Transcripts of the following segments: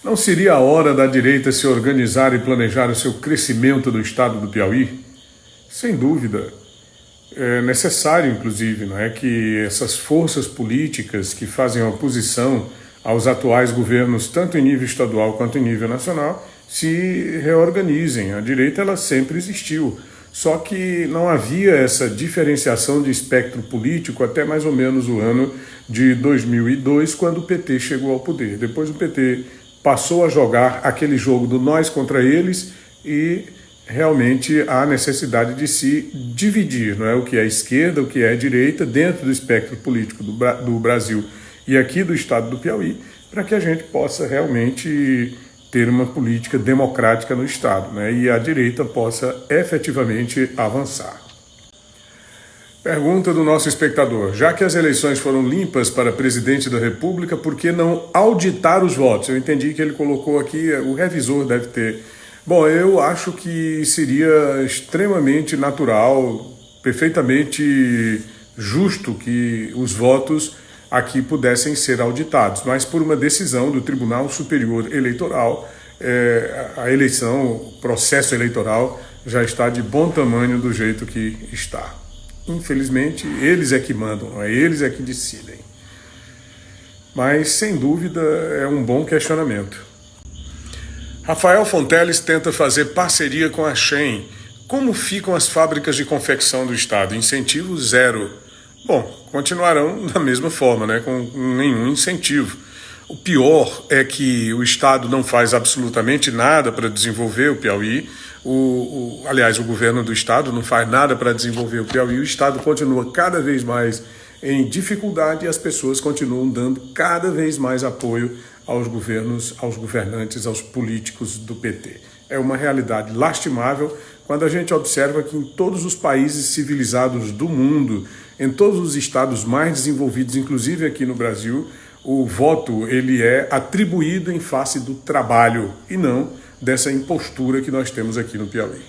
Não seria a hora da direita se organizar e planejar o seu crescimento do estado do Piauí? Sem dúvida. É necessário, inclusive, não é, que essas forças políticas que fazem oposição aos atuais governos, tanto em nível estadual quanto em nível nacional, se reorganizem. A direita ela sempre existiu, só que não havia essa diferenciação de espectro político até mais ou menos o ano de 2002, quando o PT chegou ao poder. Depois o PT passou a jogar aquele jogo do nós contra eles e realmente há necessidade de se dividir, não é, o que é esquerda, o que é direita, dentro do espectro político do Brasil e aqui do estado do Piauí, para que a gente possa realmente ter uma política democrática no estado, né, e a direita possa efetivamente avançar. Pergunta do nosso espectador: já que as eleições foram limpas para presidente da República, por que não auditar os votos? Eu entendi que ele colocou aqui, o revisor deve ter. Bom, eu acho que seria extremamente natural, perfeitamente justo que os votos aqui pudessem ser auditados, mas por uma decisão do Tribunal Superior Eleitoral, a eleição, o processo eleitoral já está de bom tamanho do jeito que está. Infelizmente, eles é que mandam, eles é que decidem. Mas, sem dúvida, é um bom questionamento. Rafael Fonteles tenta fazer parceria com a Shein. Como ficam as fábricas de confecção do estado? Incentivo zero. Bom, continuarão da mesma forma, né, com nenhum incentivo. O pior é que o estado não faz absolutamente nada para desenvolver o Piauí. Aliás, o governo do estado não faz nada para desenvolver o Piauí. O estado continua cada vez mais em dificuldade e as pessoas continuam dando cada vez mais apoio aos governos, aos governantes, aos políticos do PT. É uma realidade lastimável quando a gente observa que em todos os países civilizados do mundo, em todos os estados mais desenvolvidos, inclusive aqui no Brasil, o voto ele é atribuído em face do trabalho e não dessa impostura que nós temos aqui no Piauí.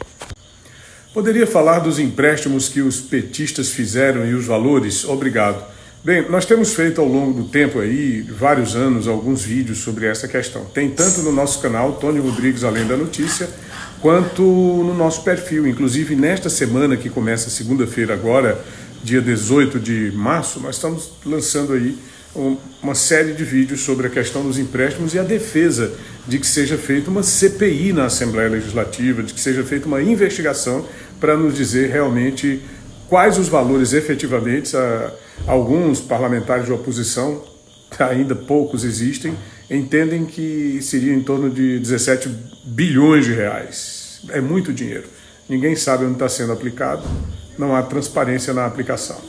Poderia falar dos empréstimos que os petistas fizeram e os valores? Obrigado. Bem, nós temos feito ao longo do tempo aí, vários anos, alguns vídeos sobre essa questão. Tem tanto no nosso canal, Tony Rodrigues Além da Notícia, quanto no nosso perfil. Inclusive, nesta semana, que começa segunda-feira agora, dia 18 de março, nós estamos lançando aí uma série de vídeos sobre a questão dos empréstimos e a defesa de que seja feita uma CPI na Assembleia Legislativa, de que seja feita uma investigação para nos dizer realmente quais os valores efetivamente. Alguns parlamentares de oposição, ainda poucos existem, entendem que seria em torno de 17 bilhões de reais. É muito dinheiro. Ninguém sabe onde está sendo aplicado, não há transparência na aplicação.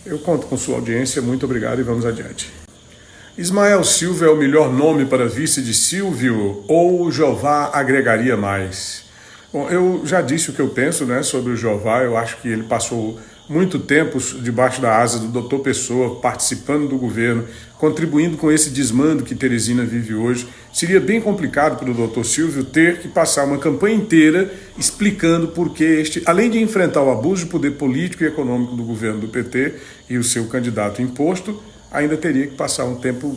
Eu conto com sua audiência, muito obrigado e vamos adiante. Ismael Silva é o melhor nome para vice de Silvio ou Jeová agregaria mais? Bom, eu já disse o que eu penso, né, sobre o Jeová. Eu acho que ele passou muito tempo debaixo da asa do Dr. Pessoa, participando do governo, contribuindo com esse desmando que Teresina vive hoje. Seria bem complicado para o Dr. Silvio ter que passar uma campanha inteira explicando por que além de enfrentar o abuso de poder político e econômico do governo do PT e o seu candidato imposto, ainda teria que passar um tempo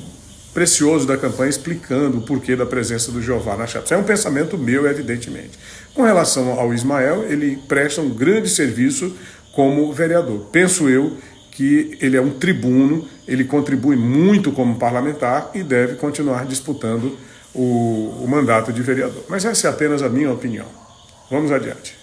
precioso da campanha explicando o porquê da presença do Jeová na chapa. Isso é um pensamento meu, evidentemente. Com relação ao Ismael, ele presta um grande serviço como vereador. Penso eu que ele é um tribuno, ele contribui muito como parlamentar e deve continuar disputando o mandato de vereador. Mas essa é apenas a minha opinião. Vamos adiante.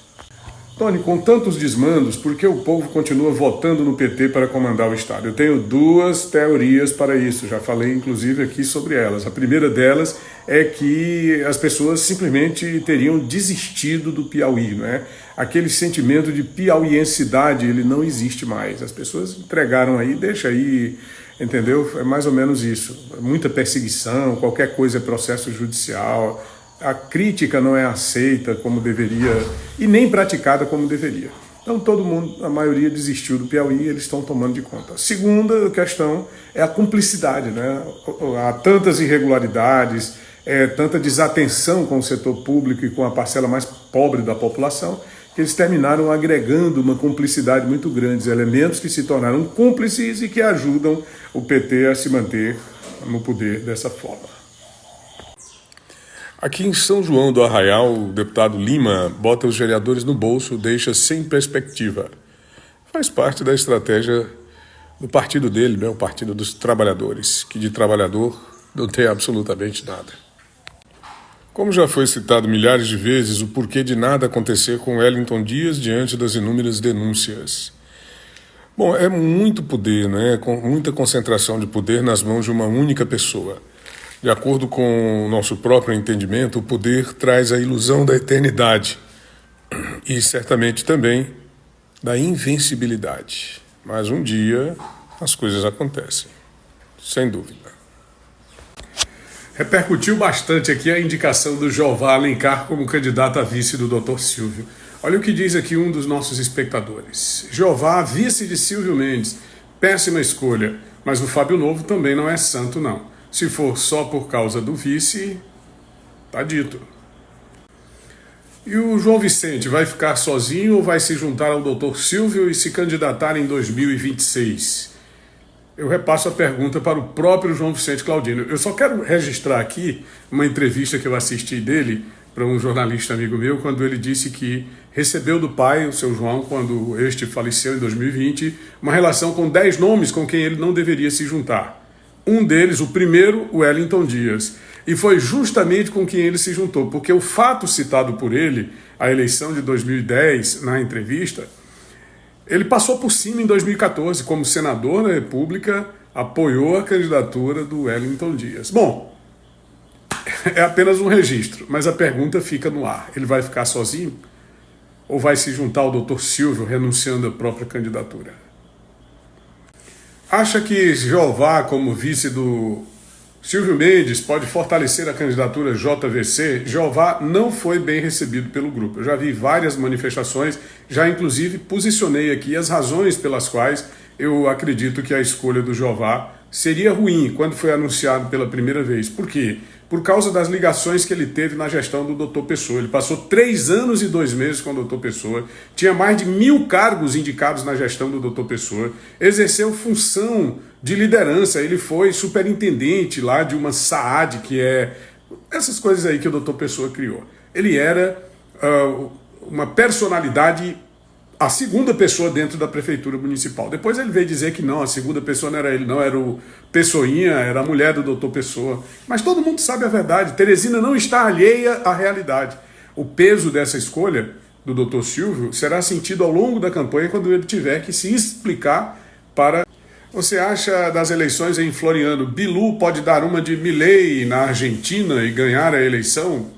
Tony, com tantos desmandos, por que o povo continua votando no PT para comandar o Estado? Eu tenho duas teorias para isso, já falei inclusive aqui sobre elas. A primeira delas é que as pessoas simplesmente teriam desistido do Piauí, não é? Aquele sentimento de piauiensidade, ele não existe mais. As pessoas entregaram aí, deixa aí, entendeu? É mais ou menos isso. Muita perseguição, qualquer coisa é processo judicial. A crítica não é aceita como deveria e nem praticada como deveria. Então todo mundo, a maioria desistiu do Piauí e eles estão tomando de conta. A segunda questão é a cumplicidade, né? Há tantas irregularidades, tanta desatenção com o setor público e com a parcela mais pobre da população, que eles terminaram agregando uma cumplicidade muito grande, elementos que se tornaram cúmplices e que ajudam o PT a se manter no poder dessa forma. Aqui em São João do Arraial, o deputado Lima bota os vereadores no bolso, deixa sem perspectiva. Faz parte da estratégia do partido dele, né? O Partido dos Trabalhadores, que de trabalhador não tem absolutamente nada. Como já foi citado milhares de vezes, o porquê de nada acontecer com Wellington Dias diante das inúmeras denúncias. Bom, é muito poder, né? Com muita concentração de poder nas mãos de uma única pessoa. De acordo com o nosso próprio entendimento, o poder traz a ilusão da eternidade e certamente também da invencibilidade. Mas um dia as coisas acontecem, sem dúvida. Repercutiu bastante aqui a indicação do Jeová Alencar como candidato a vice do Dr. Silvio. Olha o que diz aqui um dos nossos espectadores. Jeová, vice de Silvio Mendes, péssima escolha, mas o Fábio Novo também não é santo não. Se for só por causa do vice, tá dito. E o João Vicente vai ficar sozinho ou vai se juntar ao Dr. Silvio e se candidatar em 2026? Eu repasso a pergunta para o próprio João Vicente Claudino. Eu só quero registrar aqui uma entrevista que eu assisti dele para um jornalista amigo meu, quando ele disse que recebeu do pai, o seu João, quando este faleceu em 2020, uma relação com 10 nomes com quem ele não deveria se juntar. Um deles, o primeiro, o Wellington Dias. E foi justamente com quem ele se juntou, porque o fato citado por ele, a eleição de 2010, na entrevista, ele passou por cima em 2014, como senador da República, apoiou a candidatura do Wellington Dias. Bom, é apenas um registro, mas a pergunta fica no ar. Ele vai ficar sozinho? Ou vai se juntar ao Dr. Silvio, renunciando à própria candidatura? Acha que Jeová, como vice do Silvio Mendes, pode fortalecer a candidatura JVC? Jeová não foi bem recebido pelo grupo. Eu já vi várias manifestações, já inclusive posicionei aqui as razões pelas quais eu acredito que a escolha do Jeová seria ruim quando foi anunciado pela primeira vez. Por quê? Por causa das ligações que ele teve na gestão do Dr. Pessoa. Ele passou 3 anos e 2 meses com o Dr. Pessoa, tinha mais de 1000 cargos indicados na gestão do Dr. Pessoa, exerceu função de liderança, ele foi superintendente lá de uma SAAD, que é essas coisas aí que o Dr. Pessoa criou. Ele era uma personalidade, a segunda pessoa dentro da prefeitura municipal. Depois ele veio dizer que não, a segunda pessoa não era ele, não, era o Pessoinha, era a mulher do Dr. Pessoa. Mas todo mundo sabe a verdade, Teresina não está alheia à realidade. O peso dessa escolha do Dr. Silvio será sentido ao longo da campanha quando ele tiver que se explicar para... Você acha das eleições em Floriano, Bilu pode dar uma de Milei na Argentina e ganhar a eleição?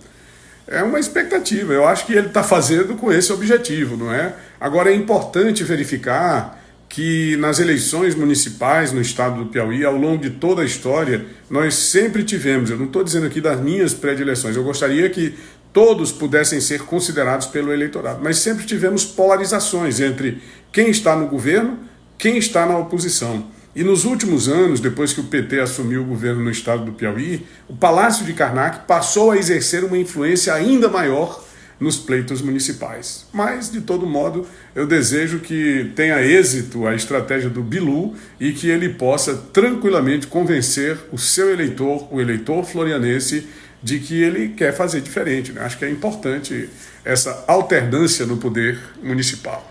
É uma expectativa, eu acho que ele está fazendo com esse objetivo, não é? Agora é importante verificar que nas eleições municipais no estado do Piauí, ao longo de toda a história, nós sempre tivemos, eu não estou dizendo aqui das minhas predileções, eu gostaria que todos pudessem ser considerados pelo eleitorado, mas sempre tivemos polarizações entre quem está no governo, quem está na oposição. E nos últimos anos, depois que o PT assumiu o governo no estado do Piauí, o Palácio de Karnak passou a exercer uma influência ainda maior nos pleitos municipais. Mas, de todo modo, eu desejo que tenha êxito a estratégia do Bilu e que ele possa tranquilamente convencer o seu eleitor, o eleitor florianense, de que ele quer fazer diferente, né? Acho que é importante essa alternância no poder municipal.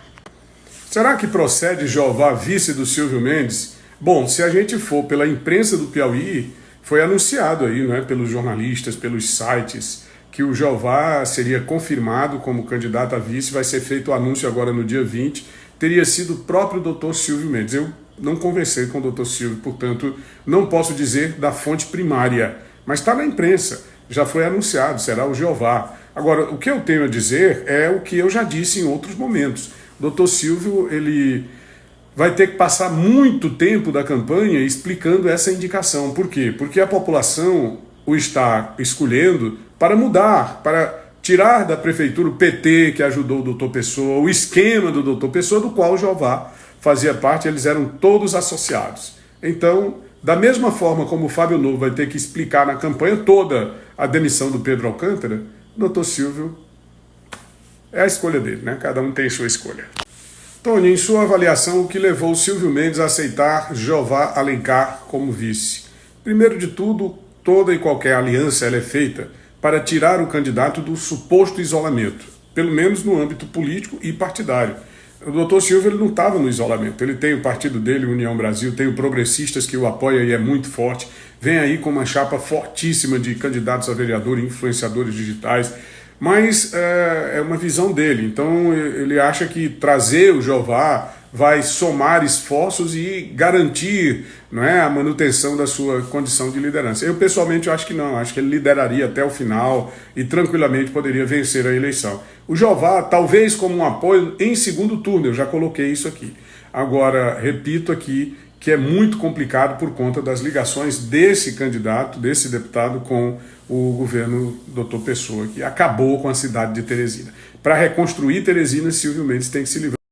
Será que procede Jeová vice do Silvio Mendes? Bom, se a gente for pela imprensa do Piauí, foi anunciado aí, né, pelos jornalistas, pelos sites, que o Jeová seria confirmado como candidato a vice, vai ser feito o anúncio agora no dia 20, teria sido o próprio Dr. Silvio Mendes. Eu não conversei com o Dr. Silvio, portanto, não posso dizer da fonte primária, mas está na imprensa, já foi anunciado, será o Jeová. Agora, o que eu tenho a dizer é o que eu já disse em outros momentos. O Dr. Silvio, ele vai ter que passar muito tempo da campanha explicando essa indicação. Por quê? Porque a população o está escolhendo para mudar, para tirar da prefeitura o PT que ajudou o Dr. Pessoa, o esquema do Dr. Pessoa, do qual o Jeová fazia parte, eles eram todos associados. Então, da mesma forma como o Fábio Novo vai ter que explicar na campanha toda a demissão do Pedro Alcântara, o Dr. Silvio é a escolha dele, né? Cada um tem sua escolha. Tony, em sua avaliação, o que levou o Silvio Mendes a aceitar Jeová Alencar como vice? Primeiro de tudo, toda e qualquer aliança ela é feita para tirar o candidato do suposto isolamento, pelo menos no âmbito político e partidário. O doutor Silva ele não estava no isolamento, ele tem o partido dele, União Brasil, tem o Progressistas que o apoia e é muito forte, vem aí com uma chapa fortíssima de candidatos a vereador e influenciadores digitais, mas é uma visão dele, então ele acha que trazer o Jeová vai somar esforços e garantir, não é, a manutenção da sua condição de liderança. Eu pessoalmente acho que não, acho que ele lideraria até o final e tranquilamente poderia vencer a eleição. O Jeová, talvez como um apoio em segundo turno, eu já coloquei isso aqui. Agora, repito aqui que é muito complicado por conta das ligações desse candidato, desse deputado com o governo Dr. Pessoa, que acabou com a cidade de Teresina. Para reconstruir Teresina, Silvio Mendes tem que se livrar.